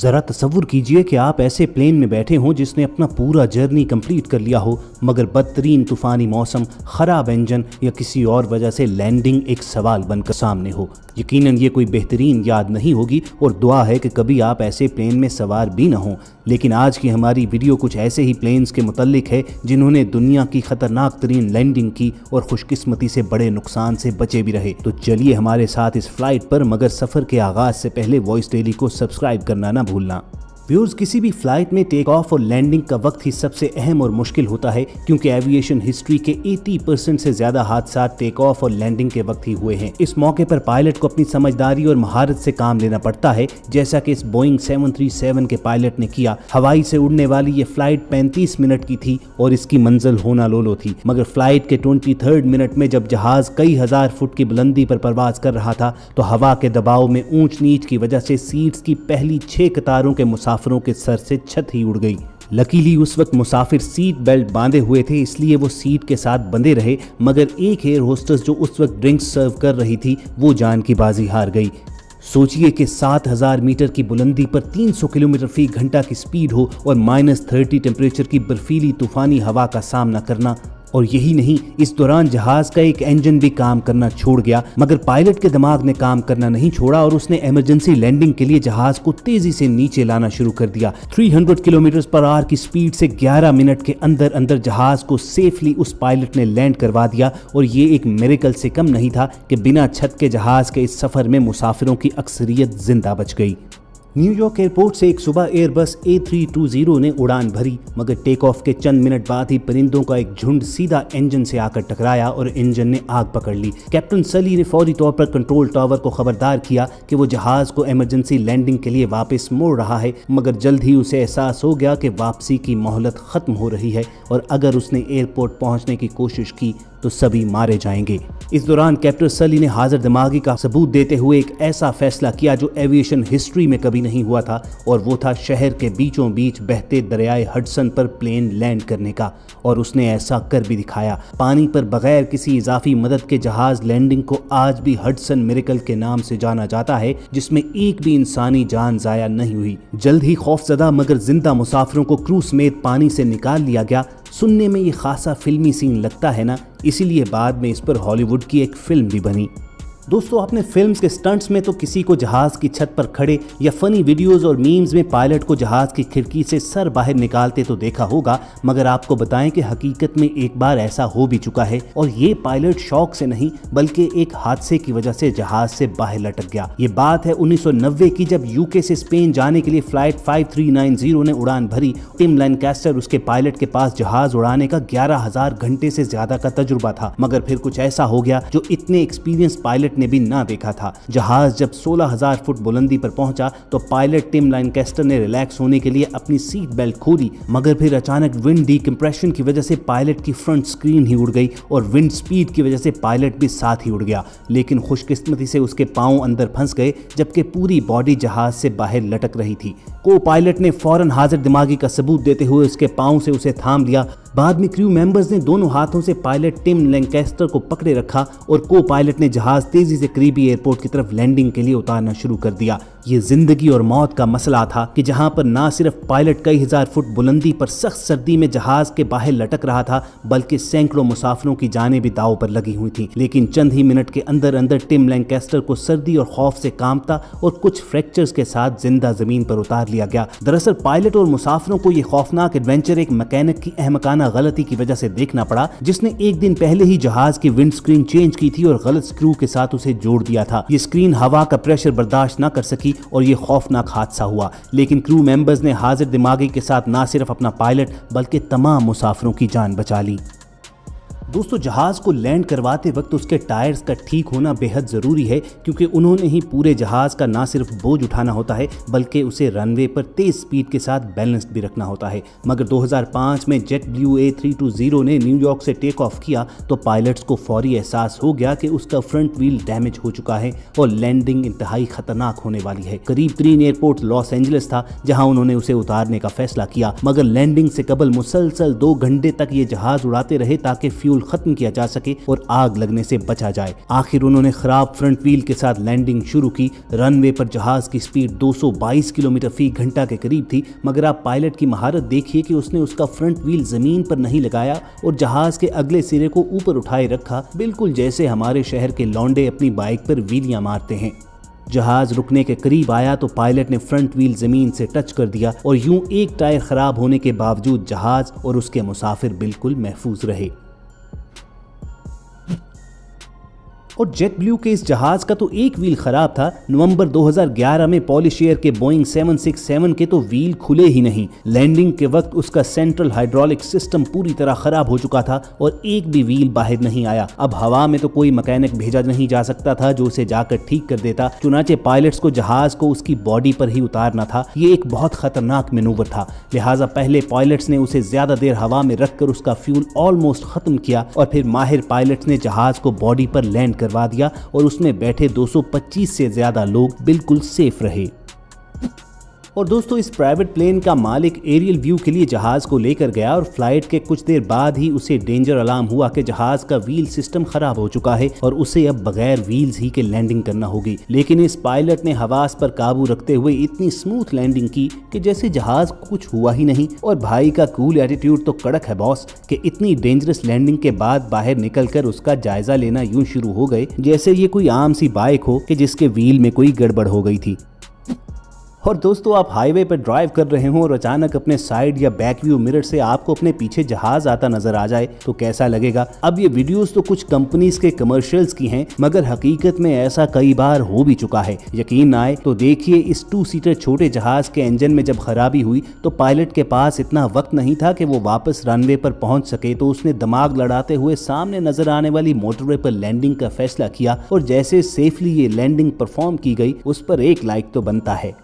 जरा तसव्वुर कीजिए कि आप ऐसे प्लेन में बैठे हों जिसने अपना पूरा जर्नी कंप्लीट कर लिया हो, मगर बदतरीन तूफानी मौसम, खराब इंजन या किसी और वजह से लैंडिंग एक सवाल बनकर सामने हो। यकीनन ये कोई बेहतरीन याद नहीं होगी और दुआ है कि कभी आप ऐसे प्लेन में सवार भी ना हों। लेकिन आज की हमारी वीडियो कुछ ऐसे ही प्लेन्स के मुतल्लिक है जिन्होंने दुनिया की खतरनाक तरीन लैंडिंग की और खुशकिस्मती से बड़े नुकसान से बचे भी रहे। तो चलिए हमारे साथ इस फ्लाइट पर, मगर सफ़र के आगाज से पहले वॉइस डेली को सब्सक्राइब करना ना भूलना। व्यूअर्स, किसी भी फ्लाइट में टेक ऑफ और लैंडिंग का वक्त ही सबसे अहम और मुश्किल होता है, क्योंकि एविएशन हिस्ट्री के 80% से ज्यादा हादसा टेक ऑफ और लैंडिंग के वक्त ही हुए हैं। इस मौके पर पायलट को अपनी समझदारी और महारत से काम लेना पड़ता है, जैसा कि इस बोइंग 737 के पायलट ने किया। हवाई से उड़ने वाली ये फ्लाइट 35 मिनट की थी और इसकी मंजिल होनालोलो थी, मगर फ्लाइट के 23rd मिनट में जब जहाज कई हजार फुट की बुलंदी पर परवाज कर रहा था तो हवा के दबाव में ऊंच नीच की वजह से सीट्स की पहली 6 कतारों के मुसाफिरों के सर से छत ही उड़ गई। लकीली उस वक्त मुसाफिर सीट बेल्ट बांधे हुए थे, इसलिए वो सीट के साथ बंधे रहे, मगर एक एयर होस्टेस जो उस वक्त ड्रिंक्स सर्व कर रही थी वो जान की बाजी हार गई। सोचिए कि 7000 मीटर की बुलंदी पर 300 किलोमीटर फी घंटा की स्पीड हो और -30 टेम्परेचर की बर्फीली तूफानी हवा का सामना करना। और यही नहीं, इस दौरान जहाज का एक इंजन भी काम करना छोड़ गया, मगर पायलट के दिमाग ने काम करना नहीं छोड़ा और उसने इमरजेंसी लैंडिंग के लिए जहाज को तेजी से नीचे लाना शुरू कर दिया। 300 किलोमीटर पर आवर की स्पीड से 11 मिनट के अंदर अंदर जहाज को सेफली उस पायलट ने लैंड करवा दिया। और ये एक मिरेकल से कम नहीं था कि बिना छत के जहाज के इस सफर में मुसाफिरों की अक्सरियत जिंदा बच गई। न्यूयॉर्क एयरपोर्ट से एक सुबह एयरबस A320 ने उड़ान भरी, मगर टेक ऑफ के चंद मिनट बाद ही परिंदों का एक झुंड सीधा इंजन से आकर टकराया और इंजन ने आग पकड़ ली। कैप्टन सली ने फौरी तौर पर कंट्रोल टावर को खबरदार किया कि वो जहाज को इमरजेंसी लैंडिंग के लिए वापस मोड़ रहा है, मगर जल्द ही उसे एहसास हो गया कि वापसी की मोहलत खत्म हो रही है और अगर उसने एयरपोर्ट पहुंचने की कोशिश की तो सभी मारे जाएंगे। इस दौरान कैप्टन सली ने हाजिर दिमागी का सबूत देते हुए एक ऐसा फैसला किया जो एविएशन हिस्ट्री में कभी नहीं हुआ था, और वो था शहर के बीचों बीच बहते दरियाए हडसन पर प्लेन लैंड करने का। और उसने ऐसा कर भी दिखाया। पानी पर बगैर किसी इजाफी मदद के जहाज लैंडिंग को आज भी हडसन मिरेकल के नाम से जाना जाता है, जिसमें एक भी इंसानी जान जाया नहीं हुई। जल्द ही खौफजदा मगर जिंदा मुसाफिरों को क्रू समेत पानी से निकाल लिया गया। सुनने में ये खासा फिल्मी सीन लगता है ना, इसीलिए बाद में इस पर हॉलीवुड की एक फिल्म भी बनी। दोस्तों, आपने फिल्म्स के स्टंट्स में तो किसी को जहाज की छत पर खड़े या फनी वीडियोस और मीम्स में पायलट को जहाज की खिड़की से सर बाहर निकालते तो देखा होगा, मगर आपको बताएं कि हकीकत में एक बार ऐसा हो भी चुका है। और ये पायलट शौक से नहीं बल्कि एक हादसे की वजह से जहाज से बाहर लटक गया। ये बात है 1990 की, जब यूके से स्पेन जाने के लिए फ्लाइट 5390 ने उड़ान भरी। टिम लैनकास्टर उसके पायलट के पास जहाज उड़ाने का 11000 घंटे से ज्यादा का तजुर्बा था, मगर फिर कुछ ऐसा हो गया जो इतने एक्सपीरियंस पायलट ने भी ना देखा था। जहाज जब 16000 फुट बुलंदी पर पहुंचा तो पायलट टिम लैनकास्टर ने रिलैक्स होने के लिए अपनी सीट बेल्ट खोली, मगर फिर अचानक विंड डिकम्प्रेशन की वजह से पायलट की फ्रंट स्क्रीन ही उड़ गई और विंड स्पीड की वजह से पायलट भी साथ ही उड़ गया। लेकिन खुशकिस्मती से उसके पांव अंदर फंस गए, जबकि पूरी बॉडी जहाज से बाहर लटक रही थी। को पायलट ने फौरन हाजिर दिमागी का सबूत देते हुए उसके पांव से उसे थाम लिया। बाद में क्रू मेंबर्स ने दोनों हाथों से पायलट टिम लैनकास्टर को पकड़े रखा और को पायलट ने जहाज तेजी से करीबी एयरपोर्ट की तरफ लैंडिंग के लिए उतारना शुरू कर दिया। ये जिंदगी और मौत का मसला था कि जहां पर ना सिर्फ पायलट कई हजार फुट बुलंदी पर सख्त सर्दी में जहाज के बाहर लटक रहा था, बल्कि सैकड़ों मुसाफिरों की जानें भी दांव पर लगी हुई थी। लेकिन चंद ही मिनट के अंदर अंदर टिम लैनकास्टर को सर्दी और खौफ से कांपता और कुछ फ्रैक्चर्स के साथ जिंदा जमीन पर उतार लिया गया। दरअसल पायलट और मुसाफिरों को यह खौफनाक एडवेंचर एक मैकेनिक की अहमकाना गलती की वजह से देखना पड़ा, जिसने एक दिन पहले ही जहाज की विंड स्क्रीन चेंज की थी और गलत स्क्रू के साथ उसे जोड़ दिया था। ये स्क्रीन हवा का प्रेशर बर्दाश्त न कर सकी और ये खौफनाक हादसा हुआ। लेकिन क्रू मेंबर्स ने हाजिर दिमागी के साथ न सिर्फ अपना पायलट बल्कि तमाम मुसाफिरों की जान बचा ली। दोस्तों, जहाज को लैंड करवाते वक्त उसके टायर्स का ठीक होना बेहद ज़रूरी है, क्योंकि उन्होंने ही पूरे जहाज का ना सिर्फ बोझ उठाना होता है बल्कि उसे रनवे पर तेज स्पीड के साथ बैलेंस्ड भी रखना होता है। मगर 2005 में जेट ब्लू A320 ने न्यूयॉर्क से टेक ऑफ किया तो पायलट्स को फौरी एहसास हो गया कि उसका फ्रंट व्हील डैमेज हो चुका है और लैंडिंग इंतहाई खतरनाक होने वाली है। करीब तरीन एयरपोर्ट लॉस एंजलिस था, जहां उन्होंने उसे उतारने का फैसला किया, मगर लैंडिंग से कबल मुसलसल 2 घंटे तक ये जहाज उड़ाते रहे ताकि फ्यूल बिल्कुल खत्म किया जा सके और आग लगने से बचा जाए। आखिर उन्होंने खराब फ्रंट व्हील के साथ लैंडिंग शुरू की। रनवे पर जहाज की स्पीड 222 किलोमीटर फी घंटा के करीब थी, मगर आप पायलट की महारत देखिए कि उसने उसका फ्रंट व्हील जमीन पर नहीं लगाया और जहाज के अगले सिरे को ऊपर उठाए रखा, बिल्कुल जैसे हमारे शहर के लौंडे अपनी बाइक पर व्हीलियां मारते हैं। जहाज रुकने के करीब आया तो पायलट ने फ्रंट व्हील जमीन से टच कर दिया और यूं एक टायर खराब होने के बावजूद जहाज और उसके मुसाफिर बिल्कुल महफूज रहे। और जेट ब्लू के इस जहाज का तो एक व्हील खराब था। नवंबर 2011 में पॉलिश एयर के बोइंग 767 के तो व्हील खुले ही नहीं। लैंडिंग के वक्त उसका सेंट्रल हाइड्रोलिक सिस्टम पूरी तरह खराब हो चुका था और एक भी व्हील बाहर नहीं आया। अब हवा में तो कोई मैकेनिक भेजा नहीं जा सकता था जो उसे जाकर ठीक कर देता। चुनाचे पायलट्स को जहाज को उसकी बॉडी पर ही उतारना था। ये एक बहुत खतरनाक मैनूवर था, लिहाजा पहले पायलट्स ने उसे ज्यादा देर हवा में रखकर उसका फ्यूल ऑलमोस्ट खत्म किया और फिर माहिर पायलट्स ने जहाज को बॉडी पर लैंड करवा दिया और उसमें बैठे 225 से ज्यादा लोग बिल्कुल सेफ रहे। और दोस्तों, इस प्राइवेट प्लेन का मालिक एरियल व्यू के लिए जहाज को लेकर गया और फ्लाइट के कुछ देर बाद ही उसे डेंजर अलार्म हुआ कि जहाज का व्हील सिस्टम खराब हो चुका है और उसे अब बगैर व्हील्स ही के लैंडिंग करना होगी। लेकिन इस पायलट ने हवास पर काबू रखते हुए इतनी स्मूथ लैंडिंग की कि जैसे जहाज को कुछ हुआ ही नहीं। और भाई का कूल एटीट्यूड तो कड़क है बॉस, कि इतनी डेंजरस लैंडिंग के बाद बाहर निकलकर उसका जायजा लेना यूं शुरू हो गए जैसे ये कोई आम सी बाइक हो कि जिसके व्हील में कोई गड़बड़ हो गई थी। और दोस्तों, आप हाईवे पर ड्राइव कर रहे हो और अचानक अपने साइड या बैक व्यू मिरर से आपको अपने पीछे जहाज आता नजर आ जाए तो कैसा लगेगा। अब ये वीडियोस तो कुछ कंपनीज के कमर्शियल्स की हैं, मगर हकीकत में ऐसा कई बार हो भी चुका है। यकीन ना आए तो देखिए, इस 2 सीटर छोटे जहाज के इंजन में जब खराबी हुई तो पायलट के पास इतना वक्त नहीं था कि वो वापस रनवे पर पहुंच सके, तो उसने दिमाग लड़ाते हुए सामने नजर आने वाली मोटरवे पर लैंडिंग का फैसला किया और जैसे सेफली ये लैंडिंग परफॉर्म की गई उस पर एक लाइक तो बनता है।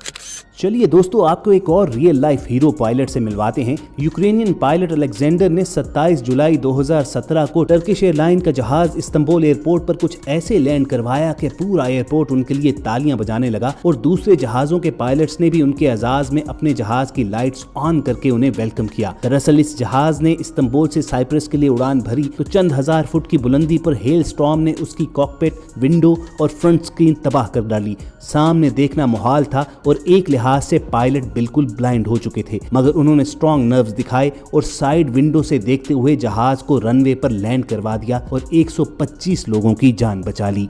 चलिए दोस्तों, आपको एक और रियल लाइफ हीरो पायलट से मिलवाते हैं। यूक्रेनियन पायलट अलेक्जेंडर ने 27 जुलाई 2017 को टर्किश एयरलाइन का जहाज इस्तांबुल एयरपोर्ट पर कुछ ऐसे लैंड करवाया कि पूरा एयरपोर्ट उनके लिए तालियां बजाने लगा और दूसरे जहाजों के पायलट्स ने भी उनके एजाज में अपने जहाज की लाइट्स ऑन करके उन्हें वेलकम किया। दरअसल इस जहाज ने इस्तांबुल से साइप्रस के लिए उड़ान भरी तो चंद हजार फुट की बुलंदी पर हेल स्टॉर्म ने उसकी कॉकपिट, विंडो और फ्रंट स्क्रीन तबाह कर डाली। सामने देखना मुहाल था और एक लिहाज से पायलट बिल्कुल ब्लाइंड हो चुके थे, मगर उन्होंने स्ट्रॉन्ग नर्व्स दिखाए और साइड विंडो से देखते हुए जहाज को रनवे पर लैंड करवा दिया और 125 लोगों की जान बचा ली।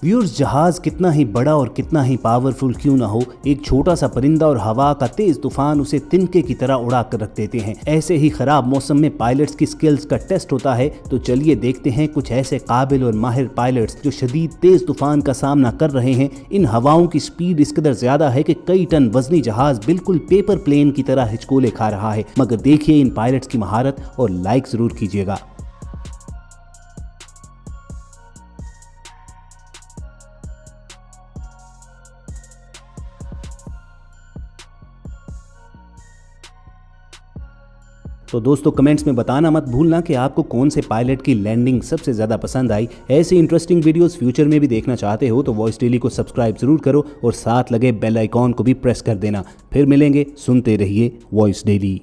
व्यूअर्स, जहाज कितना ही बड़ा और कितना ही पावरफुल क्यों ना हो, एक छोटा सा परिंदा और हवा का तेज तूफान उसे तिनके की तरह उड़ा कर रख देते हैं। ऐसे ही खराब मौसम में पायलट्स की स्किल्स का टेस्ट होता है। तो चलिए देखते हैं कुछ ऐसे काबिल और माहिर पायलट्स जो शदीद तेज तूफान का सामना कर रहे हैं। इन हवाओं की स्पीड इस कदर ज्यादा है कि कई टन वजनी जहाज बिल्कुल पेपर प्लेन की तरह हिचकोले खा रहा है। मगर देखिए इन पायलट्स की महारत और लाइक जरूर कीजिएगा। तो दोस्तों, कमेंट्स में बताना मत भूलना कि आपको कौन से पायलट की लैंडिंग सबसे ज़्यादा पसंद आई। ऐसे इंटरेस्टिंग वीडियोस फ्यूचर में भी देखना चाहते हो तो वॉइस डेली को सब्सक्राइब जरूर करो और साथ लगे बेल आइकॉन को भी प्रेस कर देना। फिर मिलेंगे, सुनते रहिए वॉइस डेली।